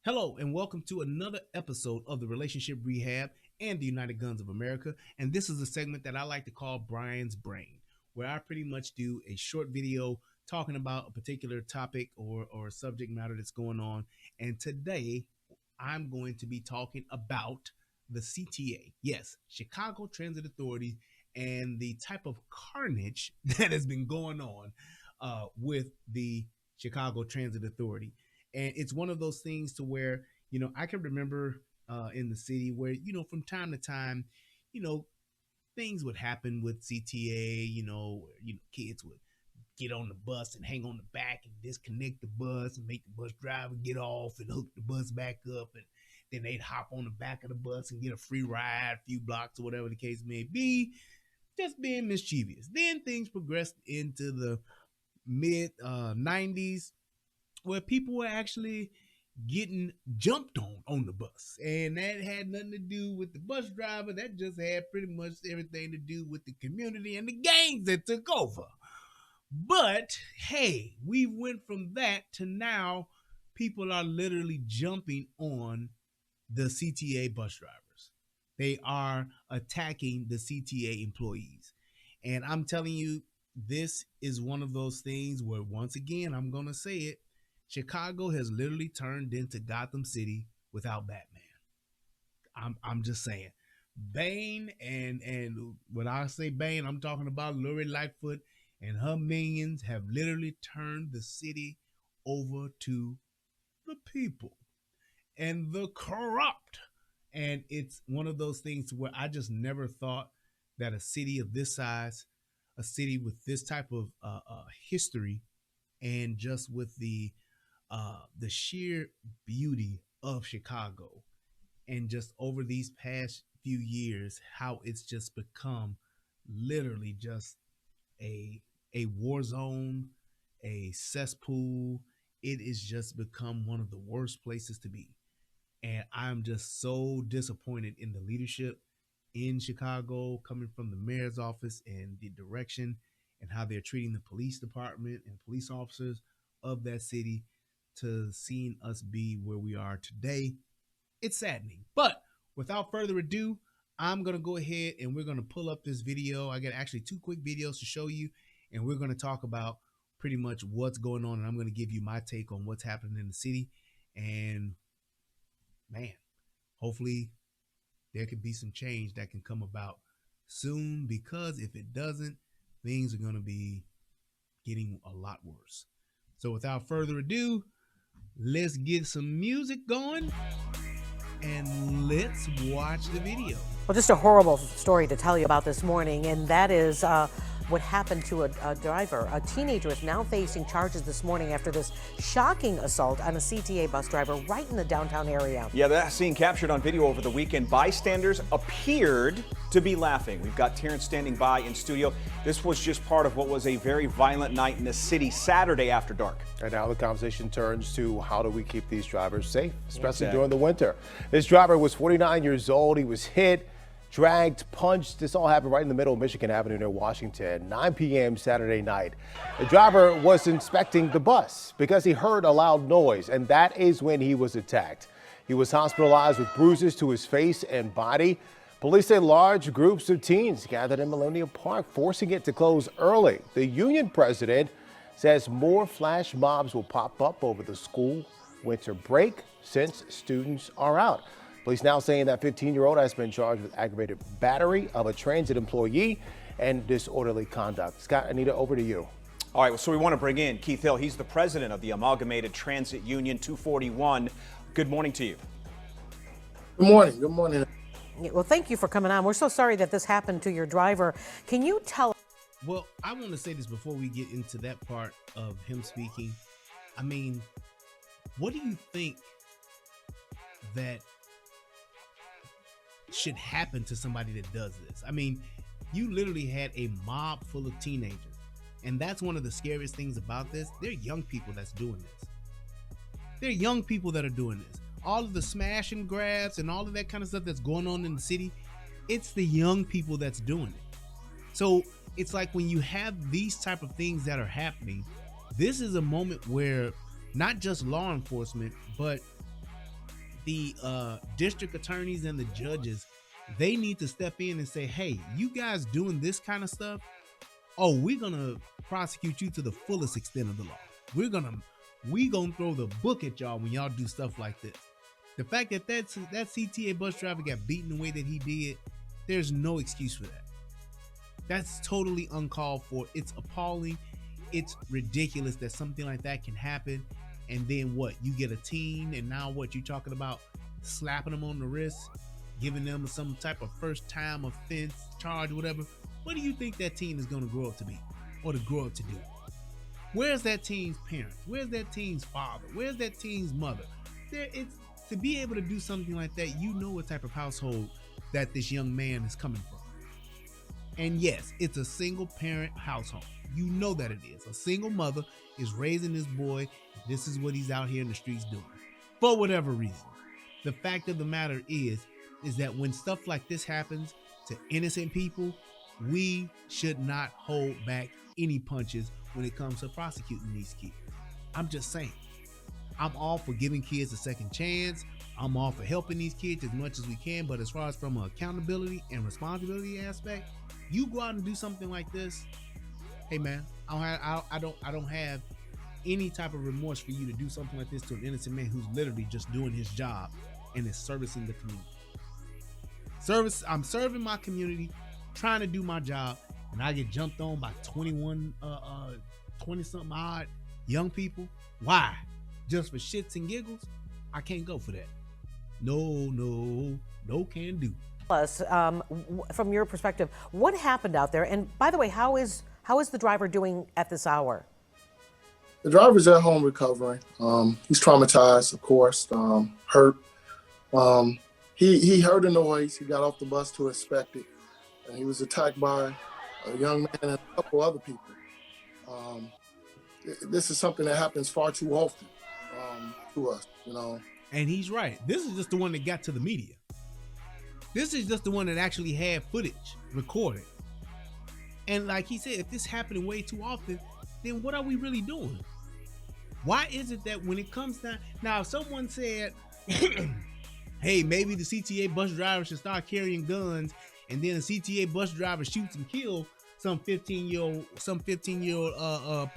Hello, and welcome to another episode of the Relationship Rehab and the United Guns of America. And this is a segment that I like to call Brian's Brain, where I pretty much do a short video talking about a particular topic or subject matter that's going on. And today, I'm going to be talking about the CTA. Yes, Chicago Transit Authority, and the type of carnage that has been going on with the Chicago Transit Authority. And it's one of those things to where, I can remember in the city where, from time to time, you know, things would happen with CTA, kids would get on the bus and hang on the back and disconnect the bus and make the bus driver get off and hook the bus back up. And then they'd hop on the back of the bus and get a free ride, a few blocks or whatever the case may be, just being mischievous. Then things progressed into the mid 90s where people were actually getting jumped on the bus. And that had nothing to do with the bus driver. That just had pretty much everything to do with the community and the gangs that took over. But hey, we went from that to now people are literally jumping on the CTA bus drivers. They are attacking the CTA employees. And I'm telling you, this is one of those things where, once again, I'm going to say it, Chicago has literally turned into Gotham City without Batman. I'm just saying. Bane and when I say Bane, I'm talking about Lori Lightfoot and her minions have literally turned the city over to the people and the corrupt. And it's one of those things where I just never thought that a city of this size, a city with this type of history, and just with the sheer beauty of Chicago, and just over these past few years, how it's just become literally just a war zone, a cesspool. It is just become one of the worst places to be. And I'm just so disappointed in the leadership in Chicago, coming from the mayor's office and the direction and how they're treating the police department and police officers of that city, to seeing us be where we are today. It's saddening. But without further ado, I'm going to go ahead and we're going to pull up this video. I got actually two quick videos to show you, and we're going to talk about pretty much what's going on, and I'm going to give you my take on what's happening in the city. And man, hopefully there could be some change that can come about soon, because if it doesn't, things are going to be getting a lot worse. So without further ado, let's get some music going and let's watch the video. Well, just a horrible story to tell you about this morning, and that is what happened to a driver. A teenager is now facing charges this morning after this shocking assault on a CTA bus driver right in the downtown area. Yeah, that scene captured on video over the weekend. Bystanders appeared to be laughing. We've got Terrence standing by in studio. This was just part of what was a very violent night in the city Saturday after dark. And now the conversation turns to how do we keep these drivers safe, especially during the winter. This driver was 49 years old. He was hit, dragged, punched. This all happened right in the middle of Michigan Avenue near Washington, 9 p.m. Saturday night. The driver was inspecting the bus because he heard a loud noise, and that is when he was attacked. He was hospitalized with bruises to his face and body. Police say large groups of teens gathered in Millennium Park, forcing it to close early. The union president says more flash mobs will pop up over the school winter break since students are out. Police now saying that 15-year-old has been charged with aggravated battery of a transit employee and disorderly conduct. Scott, Anita, over to you. All right, so we want to bring in Keith Hill. He's the president of the Amalgamated Transit Union 241. Good morning to you. Good morning. Good morning. Well, thank you for coming on. We're so sorry that this happened to your driver. Can you tell? Well, I want to say this before we get into that part of him speaking. I mean, what do you think that should happen to somebody that does this? I mean, you literally had a mob full of teenagers, and that's one of the scariest things about this. They're young people that's doing this. They're young people that are doing this. All of the smash and grabs and all of that kind of stuff that's going on in the city, it's the young people that's doing it. So it's like when you have these type of things that are happening, this is a moment where not just law enforcement, but the district attorneys and the judges, they need to step in and say, hey, you guys doing this kind of stuff, oh, we're gonna prosecute you to the fullest extent of the law. We gonna throw the book at y'all when y'all do stuff like this. The fact that that CTA bus driver got beaten the way that he did, there's no excuse for that. That's totally uncalled for. It's appalling. It's ridiculous that something like that can happen. And then what? You get a teen, and now what? You talking about slapping them on the wrist, giving them some type of first time offense charge, whatever. What do you think that teen is going to grow up to be, or to grow up to do? Where's that teen's parents? Where's that teen's father? Where's that teen's mother? It's to be able to do something like that. You know what type of household that this young man is coming from. And yes, it's a single parent household. You know that it is. A single mother is raising this boy. This is what he's out here in the streets doing for whatever reason. The fact of the matter is that when stuff like this happens to innocent people, we should not hold back any punches when it comes to prosecuting these kids. I'm just saying. I'm all for giving kids a second chance. I'm all for helping these kids as much as we can. But as far as from an accountability and responsibility aspect, you go out and do something like this, hey man, I don't have any type of remorse for you to do something like this to an innocent man who's literally just doing his job and is servicing the community. I'm serving my community, trying to do my job, and I get jumped on by 20 something odd young people. Why? Just for shits and giggles? I can't go for that. No can do. Plus, from your perspective, what happened out there? And by the way, how is the driver doing at this hour? The driver's at home recovering. He's traumatized, of course, hurt. He heard a noise. He got off the bus to inspect it, and he was attacked by a young man and a couple other people. This is something that happens far too often to us, you know. And he's right. This is just the one that got to the media. This is just the one that actually had footage recorded. And like he said, if this happening way too often, then what are we really doing? Why is it that when it comes down, now if someone said, hey, maybe the CTA bus driver should start carrying guns, and then a CTA bus driver shoots and kills some 15-year-old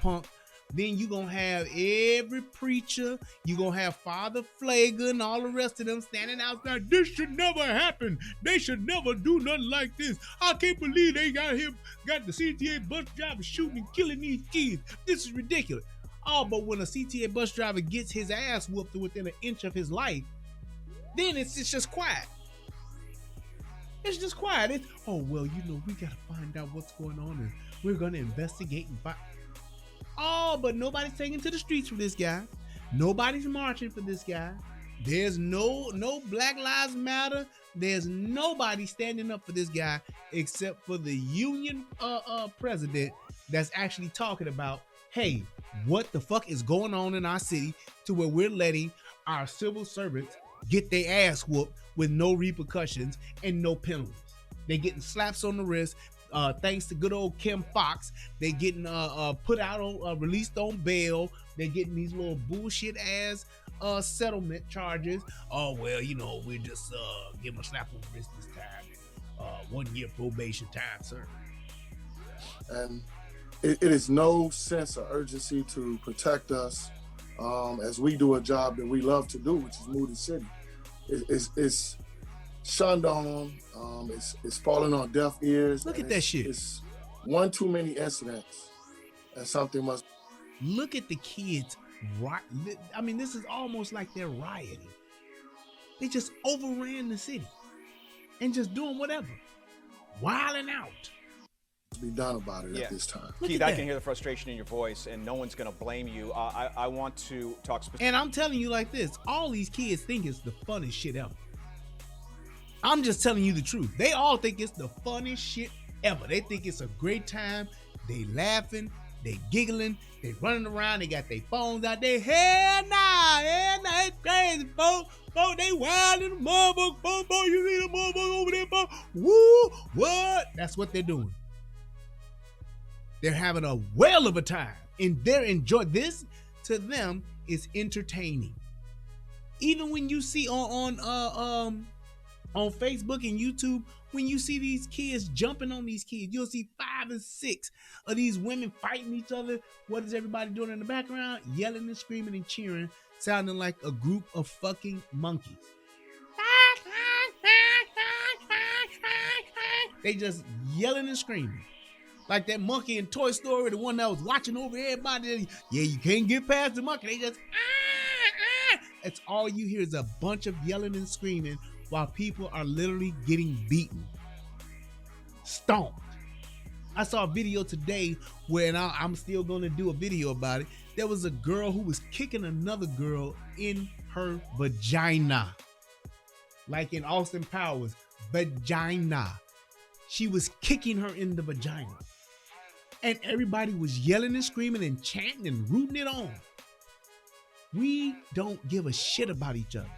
punk, then you gonna have every preacher, you gonna have Father Flager and all the rest of them standing outside. This should never happen. They should never do nothing like this. I can't believe they got the CTA bus driver shooting and killing these kids. This is ridiculous. Oh, but when a CTA bus driver gets his ass whooped within an inch of his life, then it's just quiet. It's just quiet. It's, oh, well, you know, we gotta find out what's going on and we're gonna investigate and find. Oh, but nobody's taking to the streets for this guy. Nobody's marching for this guy. There's no Black Lives Matter. There's nobody standing up for this guy except for the union president that's actually talking about, hey, what the fuck is going on in our city to where we're letting our civil servants get their ass whooped with no repercussions and no penalties. They're getting slaps on the wrist. Thanks to good old Kim Fox, they getting put out on released on bail. They're getting these little bullshit ass settlement charges. Oh well, you know, we just give them a slap on the wrist this time. 1 year probation time, sir. And it is no sense of urgency to protect us as we do a job that we love to do, which is Moody City. It's shunned on. It's falling on deaf ears. Look at that shit. It's one too many incidents, and something must. Look at the kids. I mean, this is almost like they're rioting. They just overran the city and just doing whatever, wilding out. Be done about it at this time. Keith, I can hear the frustration in your voice, and no one's going to blame you. I want to talk specifically. And I'm telling you like this, all these kids think it's the funnest shit ever. I'm just telling you the truth. They all think it's the funnest shit ever. They think it's a great time. They laughing, they giggling, they running around, they got their phones out there. Hell nah, it's crazy, folks. Folks, they wild in the motherfucker. Folks, you see the motherfucker over there, folks? Woo, what? That's what they're doing. They're having a whale of a time, and they're enjoying this. To them, is entertaining. Even when you see on Facebook and YouTube, when you see these kids jumping on these kids, you'll see 5 and 6 of these women fighting each other. What is everybody doing in the background? Yelling and screaming and cheering, sounding like a group of fucking monkeys. They just yelling and screaming. Like that monkey in Toy Story, the one that was watching over everybody. Yeah, you can't get past the monkey. They just, It's all you hear is a bunch of yelling and screaming while people are literally getting beaten, stomped. I saw a video today where, and I'm still going to do a video about it. There was a girl who was kicking another girl in her vagina. Like in Austin Powers, vagina. She was kicking her in the vagina. And everybody was yelling and screaming and chanting and rooting it on. We don't give a shit about each other.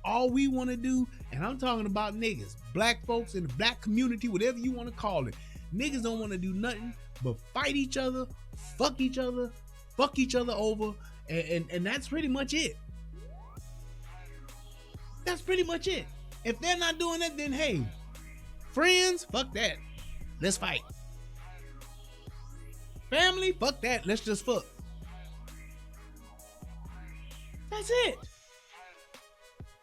All we want to do, and I'm talking about niggas, black folks in the black community, whatever you want to call it. Niggas don't want to do nothing but fight each other, fuck each other over, and that's pretty much it. That's pretty much it. If they're not doing that, then hey, friends, fuck that. Let's fight. Family, fuck that. Let's just fuck. That's it.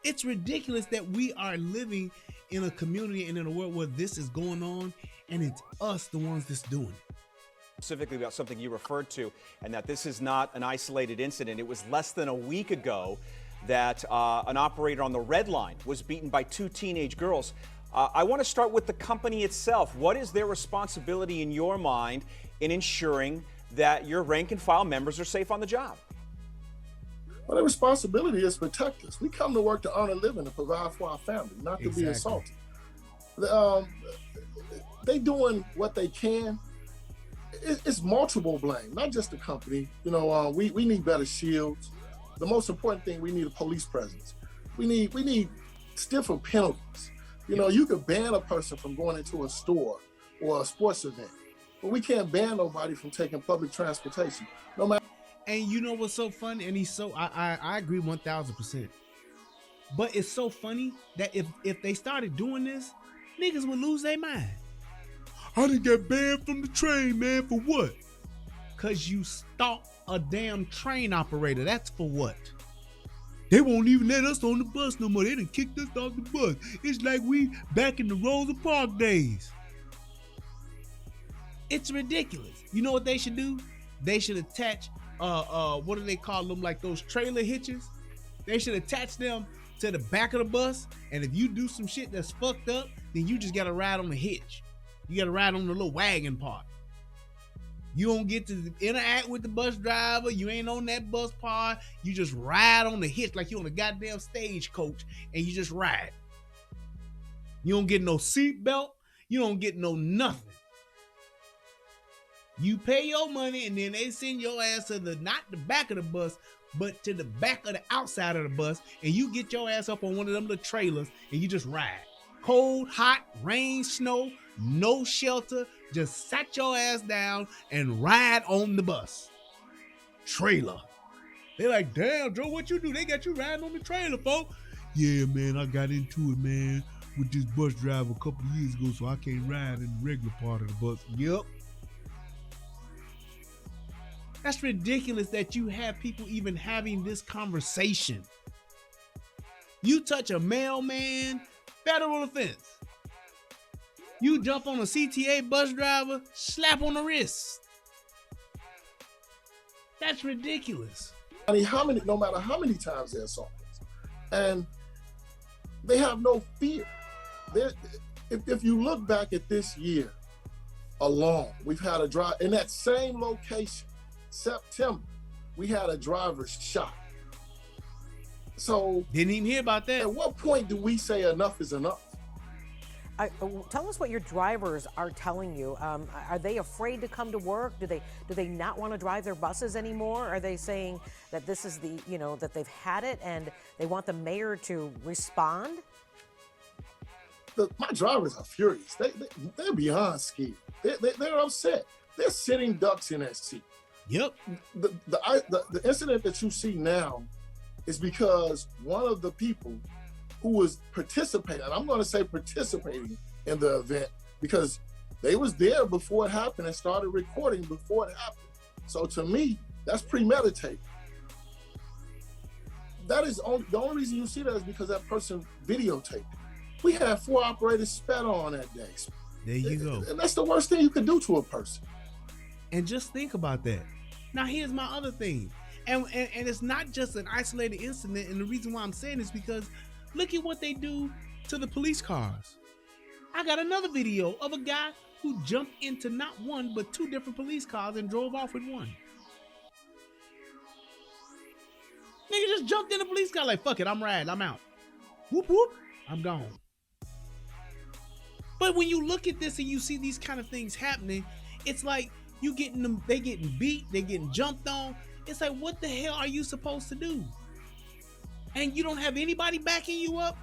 It's ridiculous that we are living in a community and in a world where this is going on, and it's us, the ones that's doing it. Specifically about something you referred to, and that this is not an isolated incident. It was less than a week ago that an operator on the Red Line was beaten by 2 teenage girls. I want to start with the company itself. What is their responsibility in your mind in ensuring that your rank and file members are safe on the job? Well, the responsibility is to protect us. We come to work to earn a living and provide for our family, not to be assaulted. They doing what they can. It's multiple blame, not just the company. You know, we need better shields. The most important thing, we need a police presence. We need stiffer penalties. You know, you could ban a person from going into a store or a sports event, but we can't ban nobody from taking public transportation, no matter. And you know what's so funny? And I agree 1,000%. But it's so funny that if they started doing this, niggas would lose their mind. I done got banned from the train, man, for what? Cause you stalked a damn train operator. That's for what? They won't even let us on the bus no more. They done kicked us off the bus. It's like we back in the Rosa Parks days. It's ridiculous. You know what they should do? They should attach what do they call them, like those trailer hitches? They should attach them to the back of the bus, and if you do some shit that's fucked up, then you just gotta ride on the hitch. You gotta ride on the little wagon part. You don't get to interact with the bus driver. You ain't on that bus part. You just ride on the hitch like you on a goddamn stagecoach, and you just ride. You don't get no seat belt. You don't get no nothing. You pay your money, and then they send your ass to not the back of the bus, but to the back of the outside of the bus, and you get your ass up on one of them little trailers, and you just ride. Cold, hot, rain, snow, no shelter, just sat your ass down and ride on the bus. Trailer. They're like, damn, Joe, what you do? They got you riding on the trailer, folks. Yeah, man, I got into it, man, with this bus driver a couple of years ago, so I can't ride in the regular part of the bus. Yep. That's ridiculous that you have people even having this conversation. You touch a mailman, federal offense. You jump on a CTA bus driver, slap on the wrist. That's ridiculous. I mean, no matter how many times they assault us, and they have no fear. If you look back at this year alone, we've had a drive in that same location. September, we had a driver shot. So didn't even hear about that. At what point do we say enough is enough? Tell us what your drivers are telling you. Are they afraid to come to work? Do they not want to drive their buses anymore? Are they saying that this is that they've had it and they want the mayor to respond? My drivers are furious. They're beyond scared. They're upset. They're sitting ducks in that seat. Yep. The incident that you see now is because one of the people who was participating, and I'm going to say participating in the event, because they was there before it happened and started recording before it happened. So to me, that's premeditated. That is the only reason you see that is because that person videotaped. We had 4 operators spat on that day. There you go. And that's the worst thing you could do to a person. And just think about that. Now here's my other thing. And it's not just an isolated incident. And the reason why I'm saying this is because look at what they do to the police cars. I got another video of a guy who jumped into not one, but 2 different police cars and drove off with one. Nigga just jumped in the police car like, fuck it, I'm riding, I'm out. Whoop, whoop, I'm gone. But when you look at this and you see these kind of things happening, it's like you getting them, they getting beat, they getting jumped on. It's like, what the hell are you supposed to do? And you don't have anybody backing you up?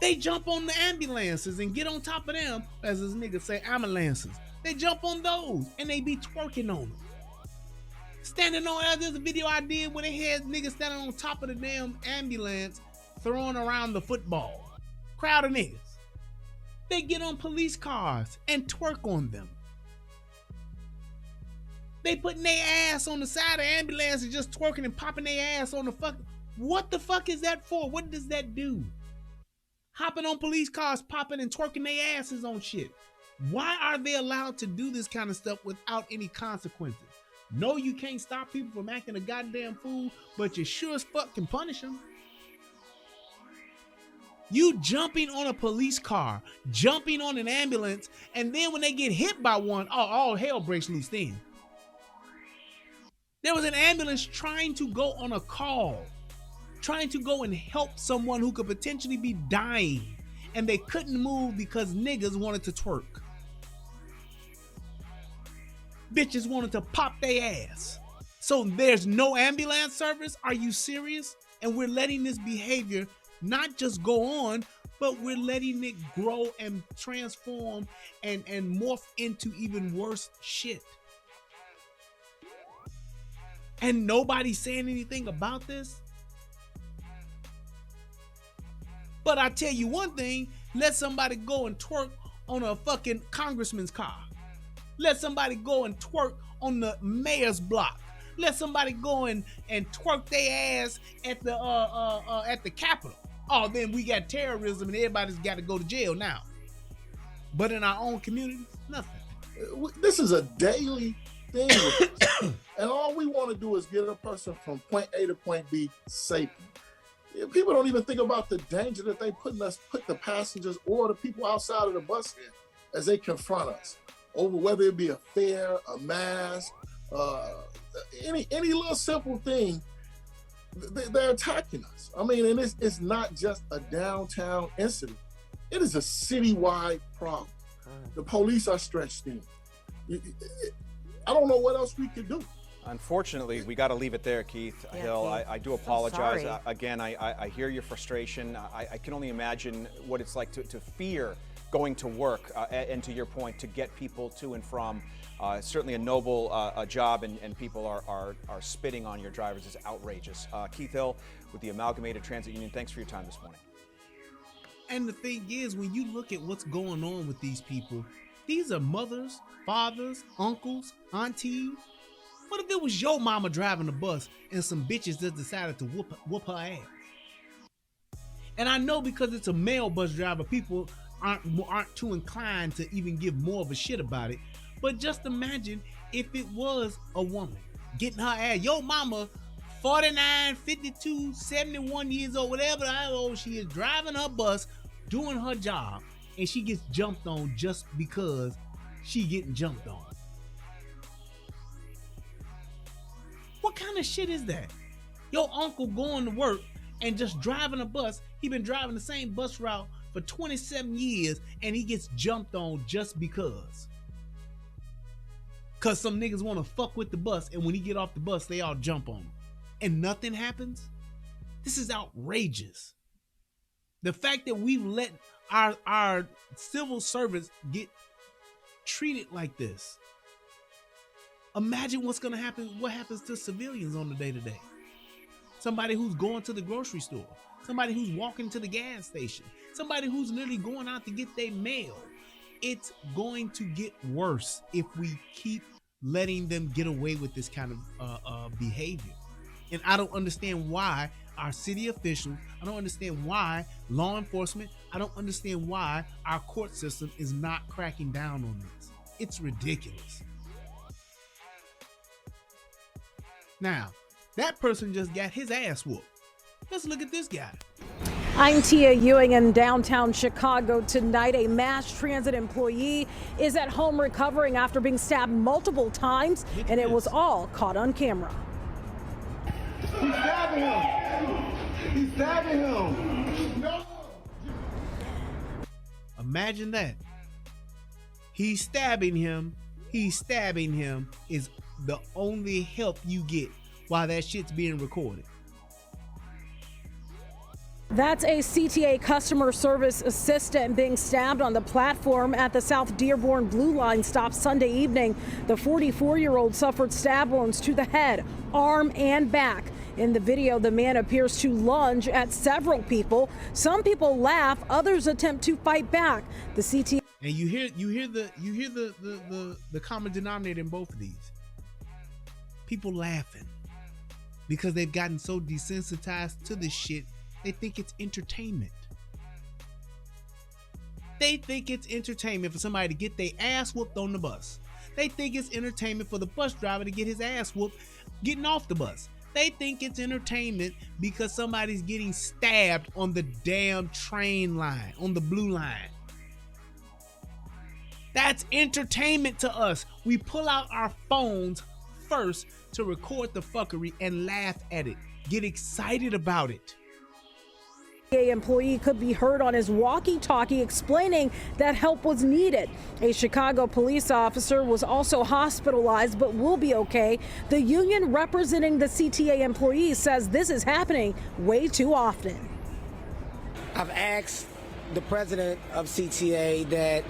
They jump on the ambulances and get on top of them, as this nigga say, ambulances. They jump on those and they be twerking on them. Standing on, there's a video I did where they had niggas standing on top of the damn ambulance throwing around the football. Crowd of niggas. They get on police cars and twerk on them. They putting their ass on the side of the ambulance and just twerking and popping their ass on the fuck. What the fuck is that for? What does that do? Hopping on police cars, popping and twerking their asses on shit. Why are they allowed to do this kind of stuff without any consequences? No, you can't stop people from acting a goddamn fool, but you sure as fuck can punish them. You jumping on a police car, jumping on an ambulance, and then when they get hit by one, all hell breaks loose then. There was an ambulance trying to go on a call, trying to go and help someone who could potentially be dying, and they couldn't move because niggas wanted to twerk. Bitches wanted to pop their ass. So there's no ambulance service? Are you serious? And we're letting this behavior not just go on, but we're letting it grow and transform and morph into even worse shit. And nobody's saying anything about this? But I tell you one thing, let somebody go and twerk on a fucking congressman's car. Let somebody go and twerk on the mayor's block. Let somebody go and twerk their ass at the Capitol. Oh, then we got terrorism and everybody's got to go to jail now. But in our own community, nothing. This is a daily thing with us. And all we want to do is get a person from point A to point B safely. People don't even think about the danger that they put the passengers or the people outside of the bus in as they confront us over whether it be a fare, a mask, any little simple thing. They're attacking us. I mean, and it's not just a downtown incident. It is a citywide problem. The police are stretched thin. I don't know what else we could do. Unfortunately, we got to leave it there, Keith Hill. I do apologize. Again, I hear your frustration. I can only imagine what it's like to fear going to work, and to your point, to get people to and from. Certainly a noble job, and people are spitting on your drivers is outrageous. Keith Hill with the Amalgamated Transit Union, thanks for your time this morning. And the thing is, when you look at what's going on with these people, these are mothers, fathers, uncles, aunties. What if it was your mama driving the bus and some bitches just decided to whoop her ass? And I know because it's a male bus driver, people aren't too inclined to even give more of a shit about it. But just imagine if it was a woman getting her ass. Your mama, 49, 52, 71 years old, whatever how old she is, driving her bus, doing her job, and she gets jumped on just because she getting jumped on. What kind of shit is that? Your uncle going to work and just driving a bus. He been driving the same bus route for 27 years and he gets jumped on just because. Cause some niggas want to fuck with the bus, and when he get off the bus, they all jump on him. And nothing happens? This is outrageous. The fact that we've let our civil servants get treated like this. Imagine what's gonna happen, what happens to civilians on the day-to-day. somebody who's going to the grocery store, somebody who's walking to the gas station, somebody who's literally going out to get their mail. It's going to get worse if we keep letting them get away with this kind of behavior. And I don't understand why our city officials, I don't understand why law enforcement, I don't understand why our court system is not cracking down on this. It's ridiculous. Now, that person just got his ass whooped. Let's look at this guy. I'm Tia Ewing in downtown Chicago tonight. A mass transit employee is at home recovering after being stabbed multiple times, and it was all caught on camera. He's stabbing him. He's stabbing him. No. Imagine that. He's stabbing him. He's stabbing him is the only help you get while that shit's being recorded. That's a CTA customer service assistant being stabbed on the platform at the South Dearborn Blue Line stop Sunday evening. The 44-year-old suffered stab wounds to the head, arm, and back. In the video, the man appears to lunge at several people. Some people laugh, others attempt to fight back. The CTA and you hear the common denominator in both of these. People laughing because they've gotten so desensitized to this shit. They think it's entertainment. They think it's entertainment for somebody to get their ass whooped on the bus. They think it's entertainment for the bus driver to get his ass whooped getting off the bus. They think it's entertainment because somebody's getting stabbed on the damn train line, on the blue line. That's entertainment to us. We pull out our phones first to record the fuckery and laugh at it. Get excited about it. A employee could be heard on his walkie-talkie explaining that help was needed. A Chicago police officer was also hospitalized but will be okay. The union representing the CTA employees says this is happening way too often. I've asked the president of CTA that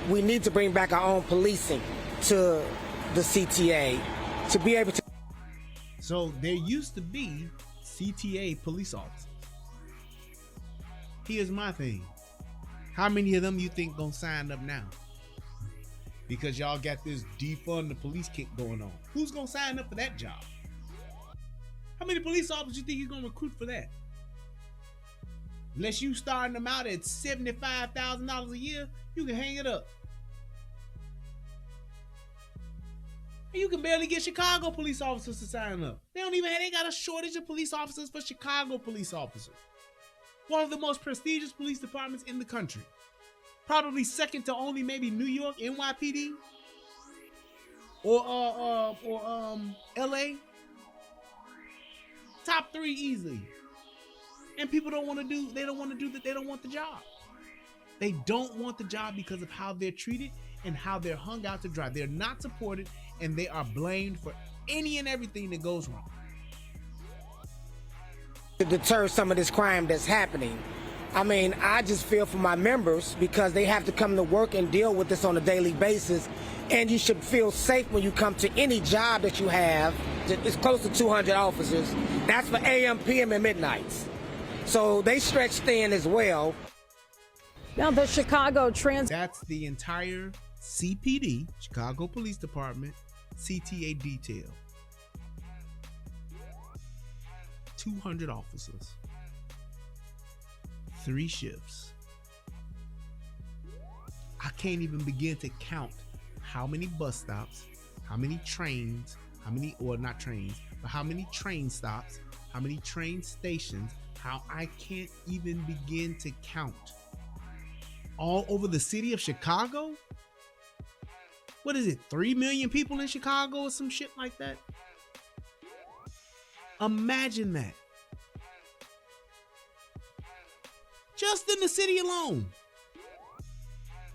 we need to bring back our own policing to the CTA to be able to. So there used to be CTA police officers. Here's my thing. How many of them you think gonna sign up now? Because y'all got this defund the police kick going on. Who's gonna sign up for that job? How many police officers you think you're gonna recruit for that? Unless you starting them out at $75,000 a year, you can hang it up. And you can barely get Chicago police officers to sign up. They got a shortage of police officers for Chicago police officers. One of the most prestigious police departments in the country. Probably second to only maybe New York, NYPD, or LA. Top 3 easily. And people don't want to do, they don't want the job. They don't want the job because of how they're treated and how they're hung out to dry. They're not supported and they are blamed for any and everything that goes wrong. To deter some of this crime that's happening. I mean, I just feel for my members because they have to come to work and deal with this on a daily basis. And you should feel safe when you come to any job that you have. It's close to 200 officers. That's for AM, PM, and midnights. So they stretch thin as well. Now the Chicago That's the entire CPD, Chicago Police Department, CTA detail. 200 officers. 3 shifts. I can't even begin to count how many bus stops, how many trains, how many train stops, how many train stations, how I can't even begin to count. All over the city of Chicago? What is it, 3 million people in Chicago or some shit like that? Imagine that. Just in the city alone.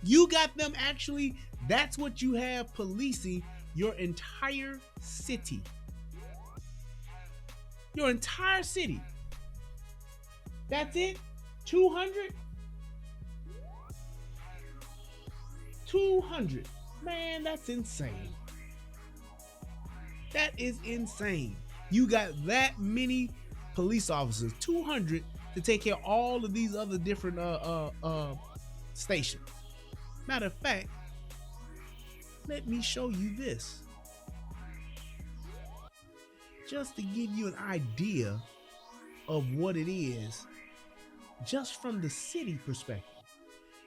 You got them actually, that's what you have policing your entire city. Your entire city. That's it? 200? 200. Man, that's insane. That is insane. You got that many police officers, 200, to take care of all of these other different stations. Matter of fact, let me show you this. Just to give you an idea of what it is, just from the city perspective.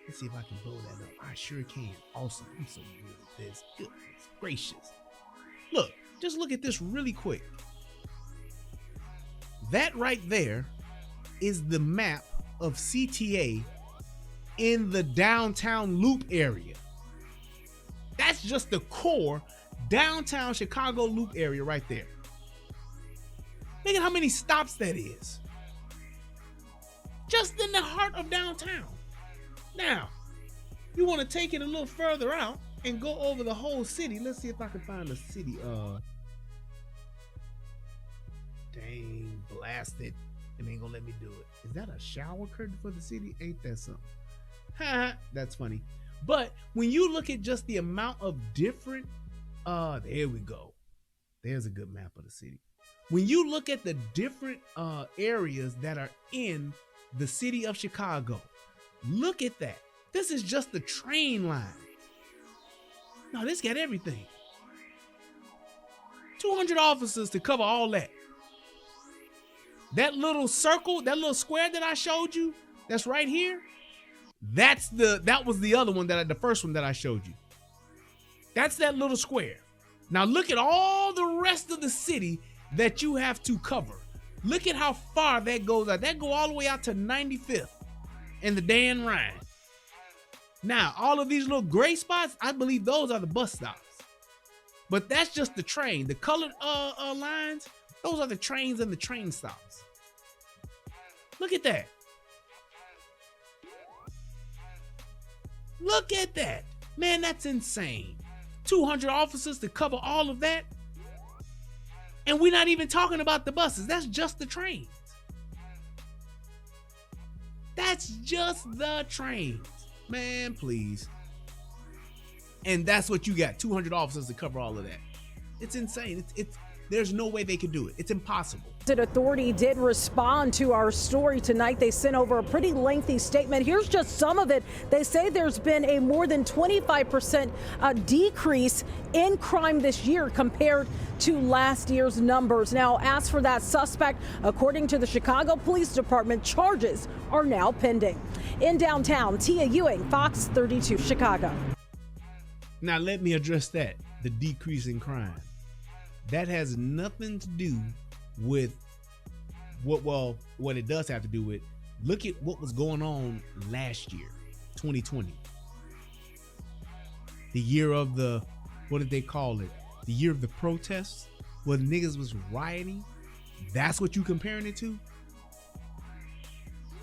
Let's see if I can blow that up. I sure can. Awesome. I'm so good at this. Goodness gracious. Look, just look at this really quick. That right there is the map of CTA in the downtown loop area. That's just the core downtown Chicago loop area right there. Look at how many stops that is. Just in the heart of downtown. Now, you want to take it a little further out and go over the whole city. Let's see if I can find a city. Dang, blasted. It ain't gonna let me do it. Is that a shower curtain for the city? Ain't that something? Ha, that's funny. But when you look at just the amount of different, there we go. There's a good map of the city. When you look at the different areas that are in the city of Chicago, look at that. This is just the train line. No, this got everything. 200 officers to cover all that. That little circle, that little square that I showed you, that's right here. That was the other one the first one that I showed you. That's that little square. Now look at all the rest of the city that you have to cover. Look at how far that goes out. That go all the way out to 95th and the Dan Ryan. Now, all of these little gray spots, I believe those are the bus stops. But that's just the train. The colored lines, those are the trains and the train stops. Look at that. Look at that. Man, that's insane. 200 officers to cover all of that. And we're not even talking about the buses. That's just the trains. That's just the trains. Man, please. And that's what you got. 200 officers to cover all of that. It's insane. There's no way they could do it. It's impossible. Authority did respond to our story tonight. They sent over a pretty lengthy statement. Here's just some of it. They say there's been a more than 25% decrease in crime this year compared to last year's numbers. Now, as for that suspect, according to the Chicago Police Department, charges are now pending. In downtown, Tia Ewing, Fox 32, Chicago. Now, let me address that, the decrease in crime. That has nothing to do with what it does have to do with. Look at what was going on last year, 2020. The year of the, what did they call it? The year of the protests, where the niggas was rioting. That's what you comparing it to?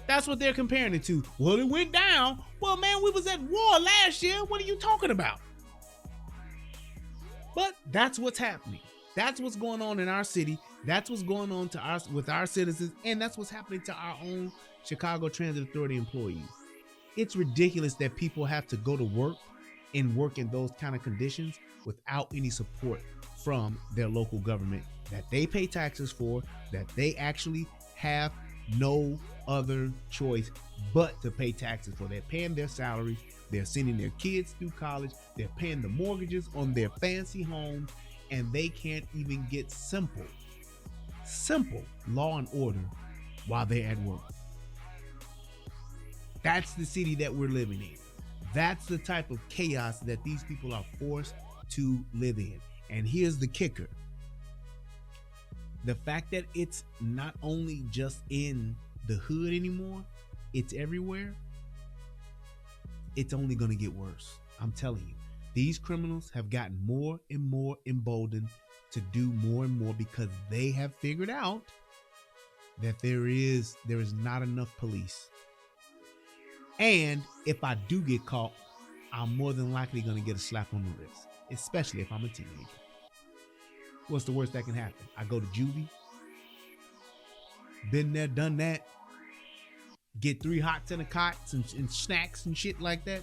That's what they're comparing it to. Well, it went down. Well, man, we was at war last year. What are you talking about? But that's what's happening. That's what's going on in our city. That's what's going on with our citizens. And that's what's happening to our own Chicago Transit Authority employees. It's ridiculous that people have to go to work and work in those kind of conditions without any support from their local government that they pay taxes for, that they actually have no other choice but to pay taxes for. They're paying their salaries. They're sending their kids through college. They're paying the mortgages on their fancy homes. And they can't even get simple law and order while they're at work. That's the city that we're living in. That's the type of chaos that these people are forced to live in. And here's the kicker. The fact that it's not only just in the hood anymore, it's everywhere. It's only going to get worse. I'm telling you. These criminals have gotten more and more emboldened to do more and more because they have figured out that there is not enough police. And if I do get caught, I'm more than likely going to get a slap on the wrist, especially if I'm a teenager. What's the worst that can happen? I go to juvie, been there, done that, get 3 hots and a cots and snacks and shit like that.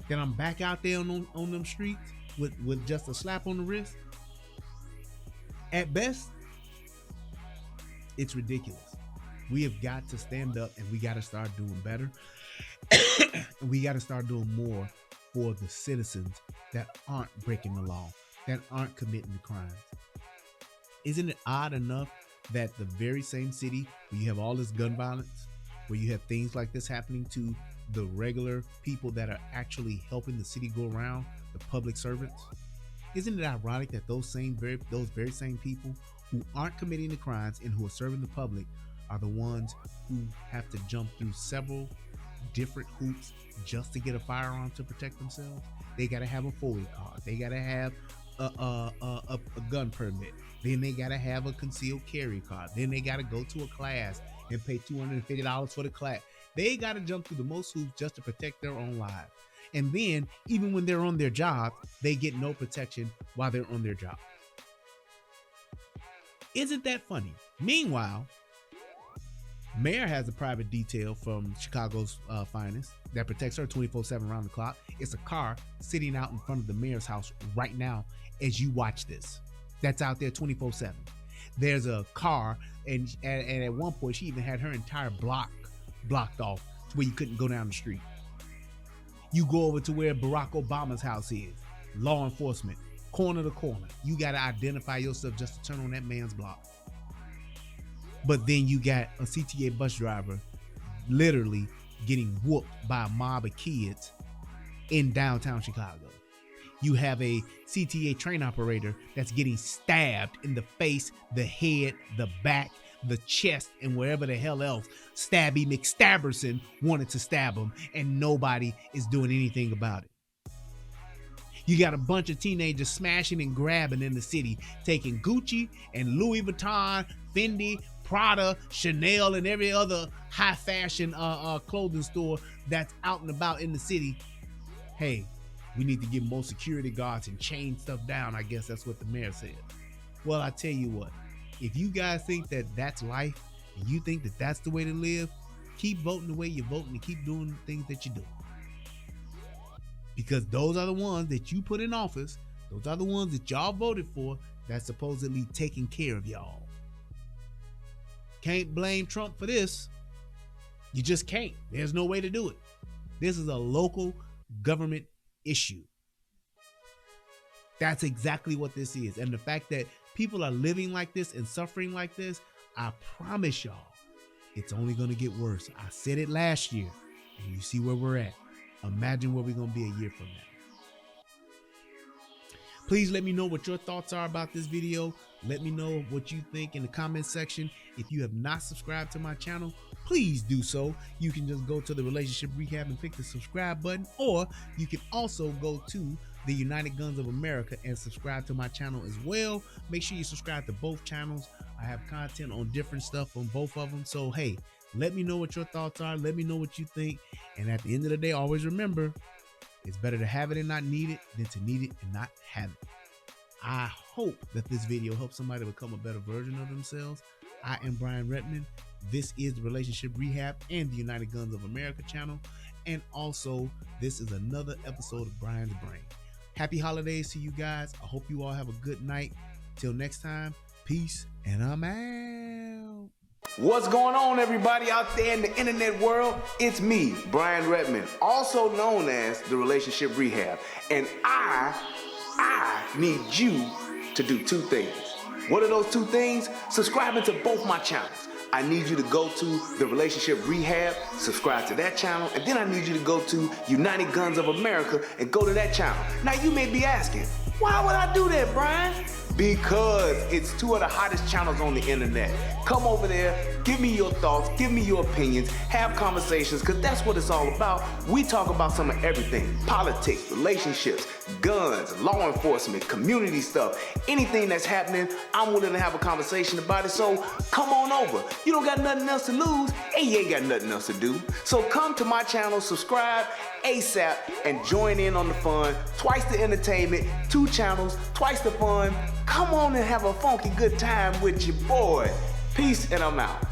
Then I'm back out there on them streets with just a slap on the wrist. At best, It's ridiculous. We have got to stand up and we got to start doing better. And we got to start doing more for the citizens that aren't breaking the law, that aren't committing the crimes. Isn't it odd enough that the very same city where you have all this gun violence, where you have things like this happening to the regular people that are actually helping the city go around, the public servants? Isn't it ironic that those very same people who aren't committing the crimes and who are serving the public are the ones who have to jump through several different hoops just to get a firearm to protect themselves? They got to have a FOIA card. They got to have a gun permit. Then they got to have a concealed carry card. Then they got to go to a class and pay $250 for the class. They got to jump through the most hoops just to protect their own lives. And then, even when they're on their job, they get no protection while they're on their job. Isn't that funny? Meanwhile, Mayor has a private detail from Chicago's finest that protects her 24/7 around the clock. It's a car sitting out in front of the mayor's house right now as you watch this. That's out there 24/7. There's a car, and at one point she even had her entire block blocked off to where you couldn't go down the street. You go over to where Barack Obama's house is, law enforcement, corner to corner. You got to identify yourself just to turn on that man's block. But then you got a CTA bus driver literally getting whooped by a mob of kids in downtown Chicago. You have a CTA train operator that's getting stabbed in the face, the head, the back, the chest, and wherever the hell else Stabby McStabberson wanted to stab him, and nobody is doing anything about it. You got a bunch of teenagers smashing and grabbing in the city, taking Gucci and Louis Vuitton, Fendi, Prada, Chanel, and every other high fashion clothing store that's out and about in the city. Hey, we need to get more security guards and chain stuff down. I guess that's what the mayor said. Well, I tell you what, if you guys think that that's life and you think that that's the way to live, keep voting the way you're voting and keep doing the things that you do. Because those are the ones that you put in office. Those are the ones that y'all voted for that's supposedly taking care of y'all. Can't blame Trump for this. You just can't. There's no way to do it. This is a local government issue. That's exactly what this is. And the fact that people are living like this and suffering like this, I promise y'all, it's only going to get worse. I said it last year, and you see where we're at. Imagine where we're going to be a year from now. Please let me know what your thoughts are about this video. Let me know what you think in the comment section. If you have not subscribed to my channel, please do so. You can just go to the Relationship Rehab and click the subscribe button, or you can also go to the United Guns of America and subscribe to my channel as well. Make sure you subscribe to both channels. I have content on different stuff on both of them. So, hey, let me know what your thoughts are. Let me know what you think. And at the end of the day, always remember, it's better to have it and not need it than to need it and not have it. I hope that this video helps somebody become a better version of themselves. I am Brian Redman. This is the Relationship Rehab and the United Guns of America channel. And also, this is another episode of Brian's Brain. Happy holidays to you guys. I hope you all have a good night. Till next time, peace, and I'm out. What's going on, everybody out there in the internet world? It's me, Brian Redman, also known as the Relationship Rehab. And I need you to do two things. What are those two things? Subscribing to both my channels. I need you to go to the Relationship Rehab, subscribe to that channel, and then I need you to go to United Guns of America and go to that channel. Now you may be asking, why would I do that, Brian? Because it's two of the hottest channels on the internet. Come over there, give me your thoughts, give me your opinions, have conversations, because that's what it's all about. We talk about some of everything: politics, relationships, guns, law enforcement, community stuff. Anything that's happening, I'm willing to have a conversation about it. So come on over. You don't got nothing else to lose, and you ain't got nothing else to do. So come to my channel, subscribe ASAP, and join in on the fun. Twice the entertainment, 2 channels, twice the fun. Come on and have a funky good time with your boy. Peace, and I'm out.